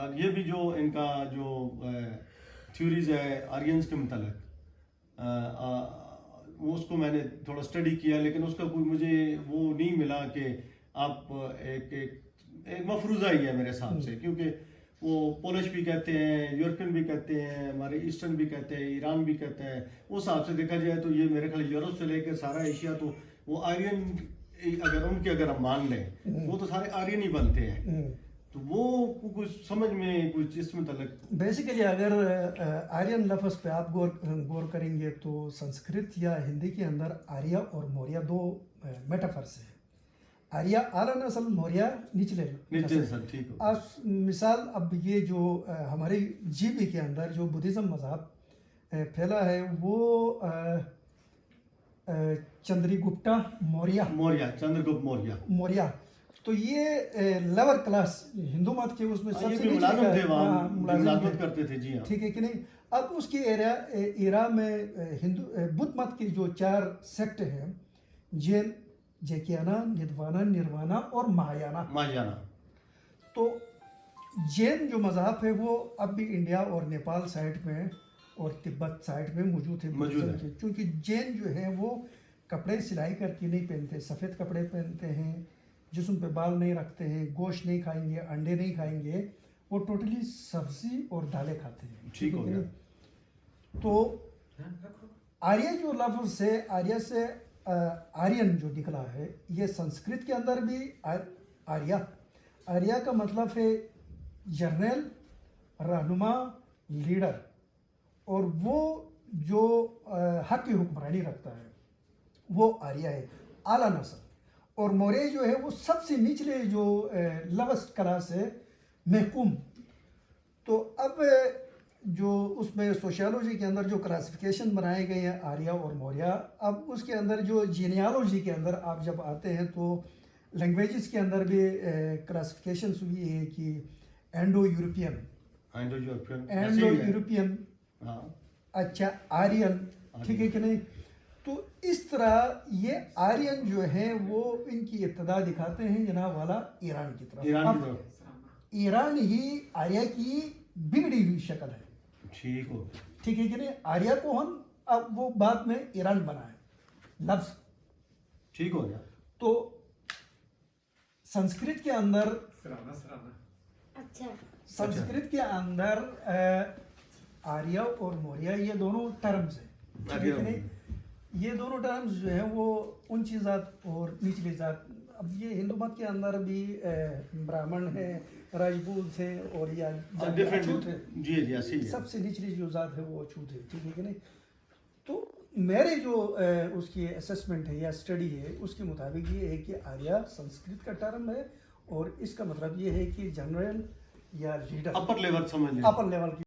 और ये भी जो इनका जो थ्योरीज है आर्यंस के मतलब वो उसको मैंने थोड़ा स्टडी किया, लेकिन उसका कोई मुझे वो नहीं मिला कि आप एक एक, एक मफरूज़ा ही है मेरे हिसाब से, क्योंकि वो पोलिश भी कहते हैं, यूरोपियन भी कहते हैं, हमारे ईस्टर्न भी कहते हैं, ईरान भी कहते हैं। उस हिसाब से देखा जाए तो ये मेरे ख्याल यूरोप से लेकर सारा एशिया, तो वो आर्यन अगर हम मान लें वो तो सारे आर्यन ही बनते हैं। तो वो कुछ समझ में कुछ इसमें तलक बेसिकली अगर आर्यन लफ्ज़ पे आप गौर करेंगे तो संस्कृत या हिंदी के अंदर आर्य और मौर्य दो मेटाफर्स है। आर्य आला नस्ल, मौर्य निचले नस्ल। ठीक है। मिसाल अब ये जो हमारे जीबी के अंदर जो बुद्धिज़्म मज़हब फैला है वो चंद्रगुप्ता चंद्रगुप्त मौर्य, तो ये लोअर क्लास हिंदू मत के उसमें सबसे मुलाजिमत करते थे। जी हाँ, ठीक है कि नहीं। अब उसके एरा में हिंदू बुद्ध मत के जो 4 सेक्ट हैं, जैन, जैकियाना, निद्वाना, निर्वाणा और महायाना। तो जैन जो मज़हब है वो अब भी इंडिया और नेपाल साइड में और तिब्बत साइड में मौजूद है। क्योंकि जैन जो है वो कपड़े सिलाई करके नहीं पहनते, सफ़ेद कपड़े पहनते हैं, जिस्म पे बाल नहीं रखते हैं, गोश्त नहीं खाएंगे, अंडे नहीं खाएंगे, वो टोटली सब्जी और दालें खाते हैं। ठीक हो गया। तो आर्य जो लफ्ज़ से आर्य से आर्यन जो निकला है, ये संस्कृत के अंदर भी आर्य का मतलब है जर्नल, रहनुमा, लीडर, और वो जो हक की हुक्मरानी रखता है वो आर्य है, आला नस्ल। और मौर्य जो है वो सबसे निचले जो लवस्ट क्लास है, महकूम। तो अब जो उसमें सोशियोलॉजी के अंदर जो क्लासिफिकेशन बनाए गए हैं आर्य और मौर्य, अब उसके अंदर जो जीनियालॉजी के अंदर आप जब आते हैं तो लैंग्वेजेस के अंदर भी क्लासिफिकेशन हुई है कि एंडो यूरोपियन, अच्छा आर्यन, ठीक है कि नहीं। तो इस तरह ये आर्यन जो है वो इनकी इब्तदा दिखाते हैं जनाब वाला ईरान की तरफ। ईरान ही आर्य की बिगड़ी हुई शक्ल है। ठीक है कि नहीं। आर्य को हम अब वो बाद में ईरान बना है लफ्ज़। ठीक हो गया। तो संस्कृत के अंदर संस्कृत के अंदर आर्य और मौर्य ये दोनों टर्म्स हैं, ठीक है नहीं। ये दोनों टर्म्स जो है वो ऊंची जात और निचली जात, अब ये हिंदू मत के अंदर भी ब्राह्मण है, राजपूत है और या अछूत है। जी, सबसे निचली जो जात है वो अछूत है, ठीक है कि नहीं। तो मेरे जो उसकी असेसमेंट है या स्टडी है उसके मुताबिक ये है कि आर्य संस्कृत का टर्म है और इसका मतलब ये है कि जनरल या लीडर, अपर लेवल समझ लें, अपर लेवल की